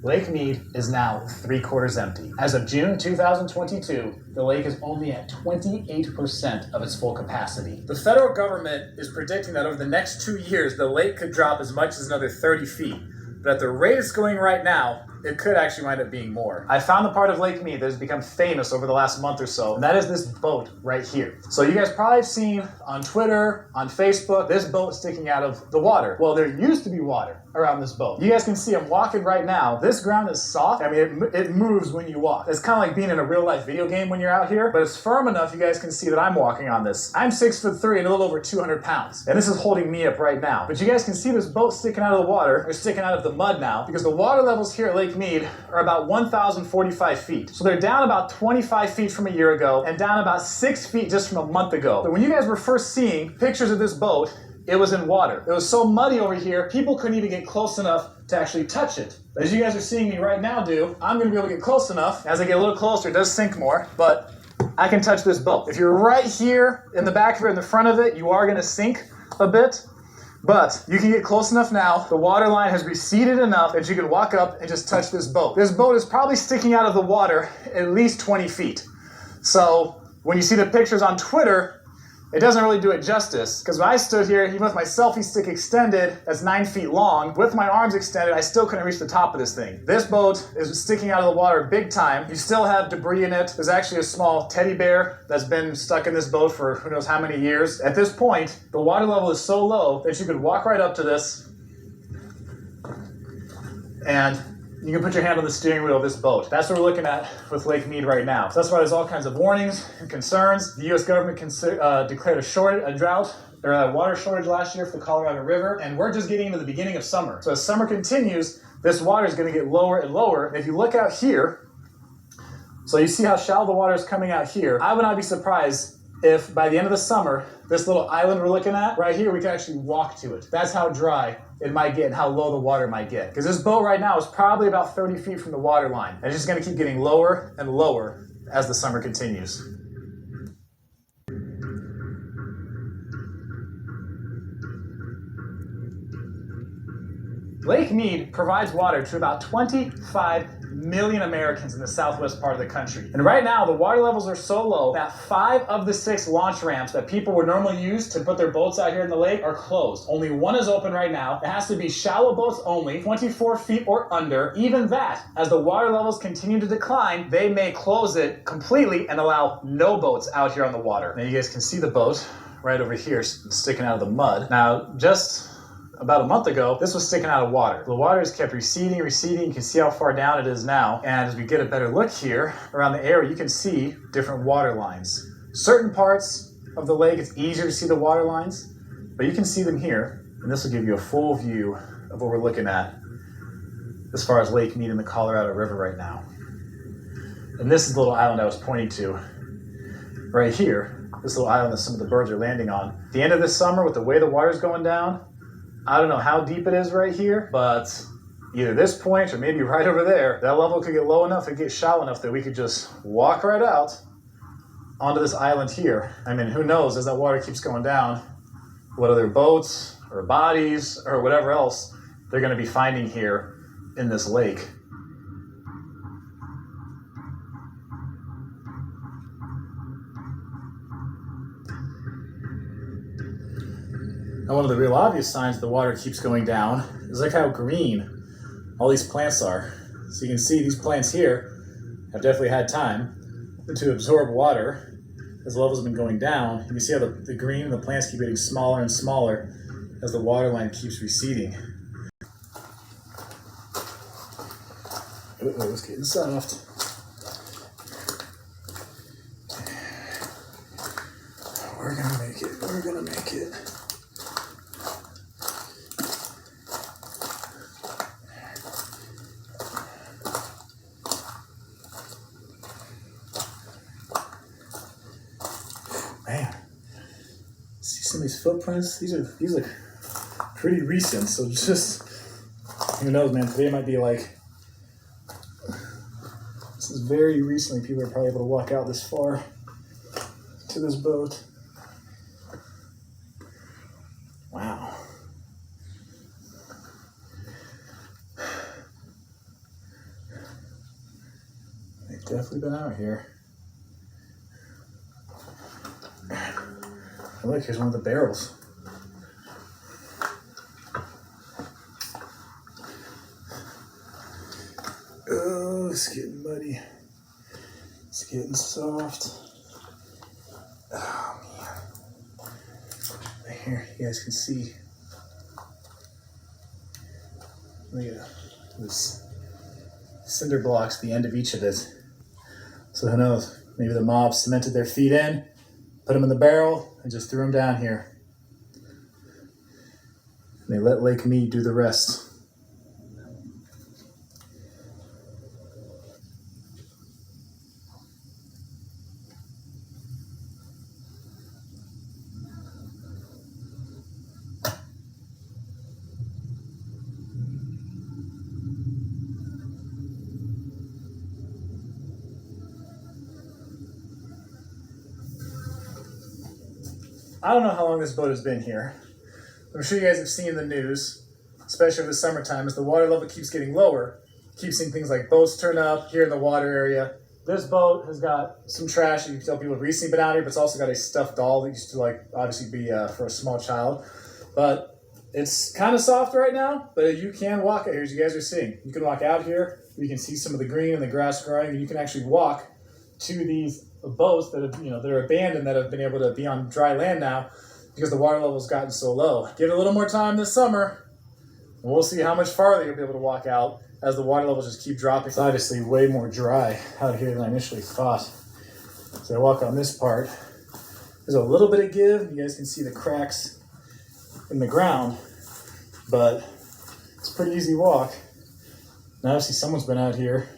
Lake Mead is now 3/4 empty. As of June 2022, the lake is only at 28% of its full capacity. The federal government is predicting that over the next 2 years, the lake could drop as much as another 30 feet. But at the rate it's going right now, it could actually wind up being more. I found the part of Lake Mead that has become famous over the last month or so, and that is this boat right here. So you guys probably have seen on Twitter, on Facebook, this boat sticking out of the water. Well, there used to be water around this boat. You guys can see I'm walking right now. This ground is soft. I mean, it moves when you walk. It's kind of like being in a real life video game when you're out here, but it's firm enough you guys can see that I'm walking on this. I'm 6'3" and a little over 200 pounds, and this is holding me up right now. But you guys can see this boat sticking out of the water, or sticking out of the mud now, because the water levels here at Lake Mead are about 1,045 feet. So they're down about 25 feet from a year ago, and down about 6 feet just from a month ago. But when you guys were first seeing pictures of this boat, it was in water. It was so muddy over here, people couldn't even get close enough to actually touch it. As you guys are seeing me right now do, I'm gonna be able to get close enough. As I get a little closer, it does sink more, but I can touch this boat. If you're right here in the back of it, in the front of it, you are gonna sink a bit, but you can get close enough now. The water line has receded enough that you can walk up and just touch this boat. This boat is probably sticking out of the water at least 20 feet. So when you see the pictures on Twitter, it doesn't really do it justice, because when I stood here, even with my selfie stick extended, that's 9 feet long, with my arms extended, I still couldn't reach the top of this thing. This boat is sticking out of the water big time. You still have debris in it. There's actually a small teddy bear that's been stuck in this boat for who knows how many years. At this point, the water level is so low that you could walk right up to this, and you can put your hand on the steering wheel of this boat. That's what we're looking at with Lake Mead right now. So that's why there's all kinds of warnings and concerns. The U.S. government declared a drought, or a water shortage last year for the Colorado River, and we're just getting into the beginning of summer. So as summer continues, this water is going to get lower and lower. And if you look out here, so you see how shallow the water is coming out here, I would not be surprised if by the end of the summer, this little island we're looking at right here, we can actually walk to it. That's how dry it might get and how low the water might get. Because this boat right now is probably about 30 feet from the water line. And it's just going to keep getting lower and lower as the summer continues. Lake Mead provides water to about 25 million Americans in the southwest part of the country. And right now, the water levels are so low that 5 of the 6 launch ramps that people would normally use to put their boats out here in the lake are closed. Only 1 is open right now. It has to be shallow boats only, 24 feet or under. Even that, as the water levels continue to decline, they may close it completely and allow no boats out here on the water. Now you guys can see the boat right over here sticking out of the mud. Now, just about a month ago, this was sticking out of water. The water has kept receding. You can see how far down it is now. And as we get a better look here around the area, you can see different water lines. Certain parts of the lake, it's easier to see the water lines, but you can see them here. And this will give you a full view of what we're looking at as far as Lake Mead and the Colorado River right now. And this is the little island I was pointing to right here. This little island that some of the birds are landing on. At the end of this summer, with the way the water's going down, I don't know how deep it is right here, but either this point or maybe right over there, that level could get low enough and get shallow enough that we could just walk right out onto this island here. I mean, who knows, as that water keeps going down, what other boats or bodies or whatever else they're going to be finding here in this lake. Now, one of the real obvious signs the water keeps going down is look how green all these plants are. So you can see these plants here have definitely had time to absorb water as the levels have been going down. You can see how the green and the plants keep getting smaller and smaller as the water line keeps receding. Uh-oh, it's getting soft. We're gonna make it. We're gonna make it. Man, see some of these footprints? These look pretty recent, so just, who knows, man, today might be like, this is very recently, people are probably able to walk out this far to this boat. Wow. Definitely been out here. Oh, look, here's one of the barrels. Oh, it's getting muddy. It's getting soft. Oh, man. Right here, you guys can see. Look at this cinder blocks, the end of each of it. So who knows? Maybe the mob cemented their feet in, put them in the barrel, and just threw them down here. And they let Lake Mead do the rest. I don't know how long this boat has been here. I'm sure you guys have seen the news, especially in the summertime, as the water level keeps getting lower. Keep seeing things like boats turn up here in the water area. This boat has got some trash. You can tell people have recently been out here, but it's also got a stuffed doll that used to obviously be for a small child. But it's kind of soft right now, but you can walk out here, as you guys are seeing. You can walk out here. You can see some of the green and the grass growing, and you can actually walk to these boats that have, that are abandoned, that have been able to be on dry land now because the water level's gotten so low. Give it a little more time this summer, and we'll see how much farther you'll be able to walk out as the water levels just keep dropping. It's obviously way more dry out here than I initially thought. So I walk on this part. There's a little bit of give. You guys can see the cracks in the ground, but it's a pretty easy walk. Now obviously someone's been out here,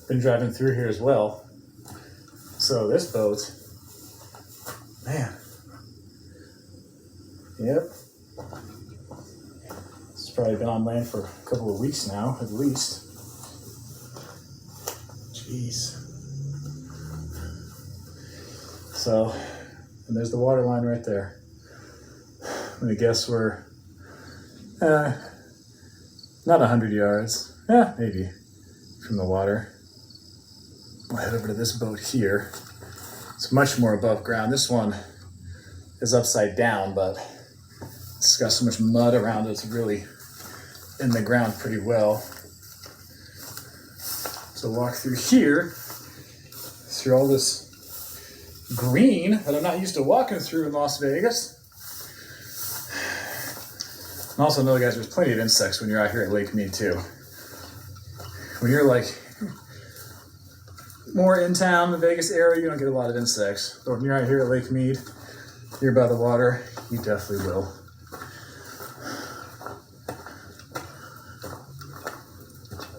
been driving through here as well. So this boat, man, yep, it's probably been on land for a couple of weeks now, at least. Jeez. So, and there's the water line right there. I'm gonna guess we're not 100 yards, maybe, from the water. I'll head over to this boat here. It's much more above ground. This one is upside down, but it's got so much mud around it, it's really in the ground pretty well. So walk through here, through all this green that I'm not used to walking through in Las Vegas. And also know, guys, there's plenty of insects when you're out here at Lake Mead too. When you're more in town, the Vegas area, you don't get a lot of insects. But when you're out here at Lake Mead, you're by the water, you definitely will.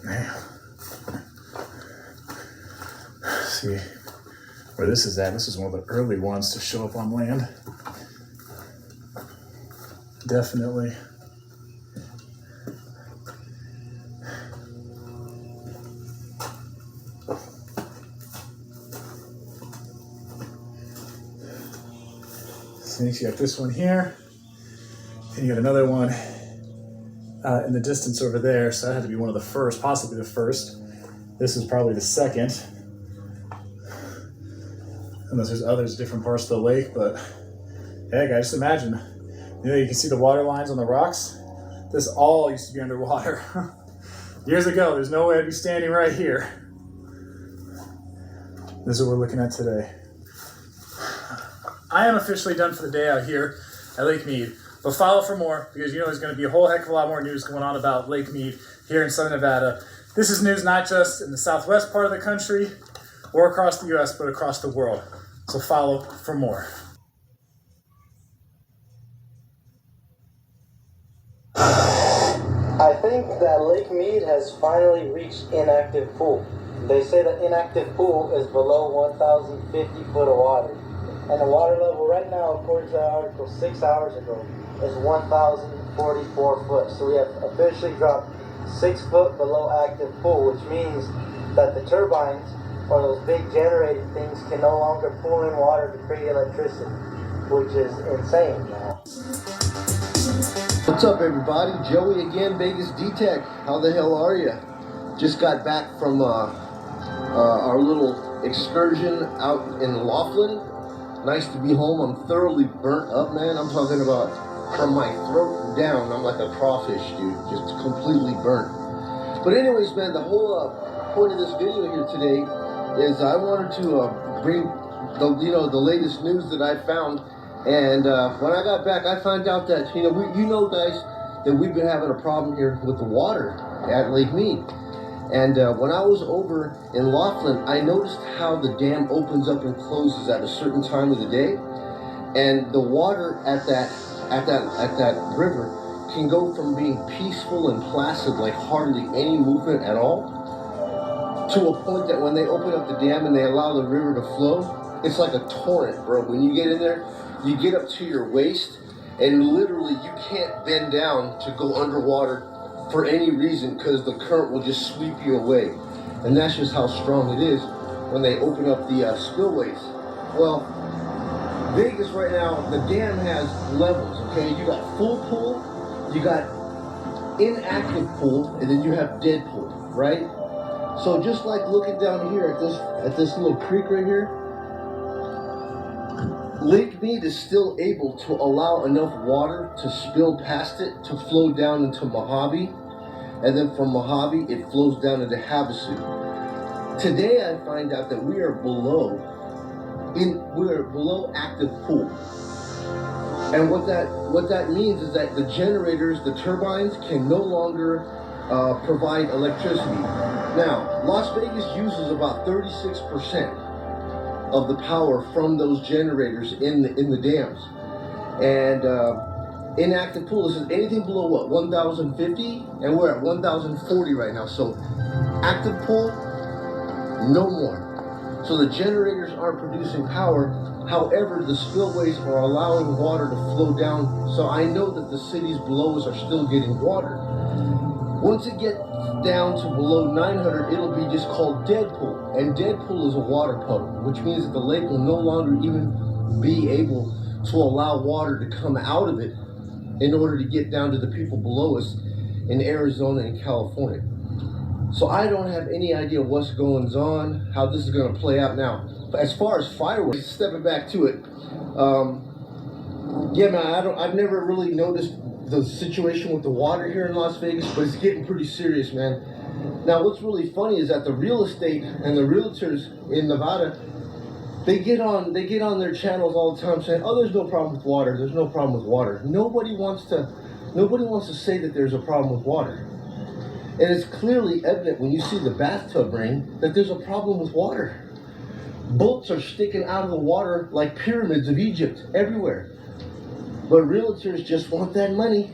Man. See where this is at. This is one of the early ones to show up on land. Definitely. So you got this one here, and you got another one in the distance over there. So that had to be one of the first, possibly the first. This is probably the second. Unless there's others, different parts of the lake, but hey, guys, just imagine. You can see the water lines on the rocks. This all used to be underwater. Years ago, there's no way I'd be standing right here. This is what we're looking at today. I am officially done for the day out here at Lake Mead, but follow for more because there's going to be a whole heck of a lot more news going on about Lake Mead here in Southern Nevada. This is news not just in the southwest part of the country or across the U.S., but across the world. So follow for more. I think that Lake Mead has finally reached inactive pool. They say that inactive pool is below 1,050 foot of water. And the water level right now, according to the article 6 hours ago, is 1,044 foot. So we have officially dropped 6 foot below active pool, which means that the turbines, or those big generating things, can no longer pull in water to create electricity, which is insane now. What's up, everybody? Joey again, Vegas D-Tech. How the hell are you? Just got back from our little excursion out in Laughlin. Nice to be home. I'm thoroughly burnt up, man. I'm talking about from my throat down. I'm like a crawfish, dude. Just completely burnt. But anyways, man, the whole point of this video here today is I wanted to bring the latest news that I found. And when I got back, I found out that guys, that we've been having a problem here with the water at Lake Mead. And when I was over in Laughlin, I noticed how the dam opens up and closes at a certain time of the day, and the water at that river can go from being peaceful and placid, like hardly any movement at all, to a point that when they open up the dam and they allow the river to flow, it's like a torrent, bro. When you get in there, you get up to your waist, and literally you can't bend down to go underwater for any reason, because the current will just sweep you away. And that's just how strong it is when they open up the spillways. Well, Vegas right now, the dam has levels, okay? You got full pool, you got inactive pool, and then you have dead pool, right? So just like looking down here at this little creek right here, Lake Mead is still able to allow enough water to spill past it to flow down into Mojave, and then from Mojave it flows down into Havasu. Today I find out that we are below active pool. And what that means is that the generators, the turbines, can no longer provide electricity. Now, Las Vegas uses about 36% of the power from those generators in the dams. And inactive pool, this is anything below what, 1,050? And we're at 1,040 right now. So active pool, no more. So the generators aren't producing power. However, the spillways are allowing water to flow down. So I know that the cities below us are still getting water. Once it gets down to below 900, it'll be just called dead pool. And dead pool is a water puddle, which means that the lake will no longer even be able to allow water to come out of it in order to get down to the people below us in Arizona and California. So I don't have any idea what's going on, how this is going to play out now. But as far as fireworks, stepping back to it, yeah, man, I've never really noticed the situation with the water here in Las Vegas, but it's getting pretty serious, man. Now, what's really funny is that the real estate and the realtors in Nevada, they get on their channels all the time saying, "Oh, there's no problem with water. There's no problem with water." Nobody wants to say that there's a problem with water. And it's clearly evident when you see the bathtub ring that there's a problem with water. Boats are sticking out of the water like pyramids of Egypt everywhere. But realtors just want that money.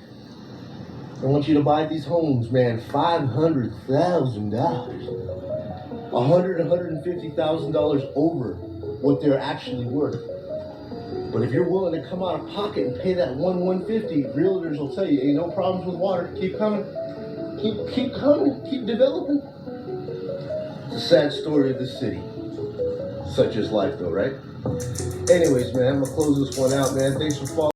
They want you to buy these homes, man, $500,000. $150,000 over what they're actually worth. But if you're willing to come out of pocket and pay that $150, realtors will tell you, hey, no problems with water. Keep coming. Keep coming. Keep developing. It's a sad story of the city. Such is life, though, right? Anyways, man, I'm going to close this one out, man. Thanks for following.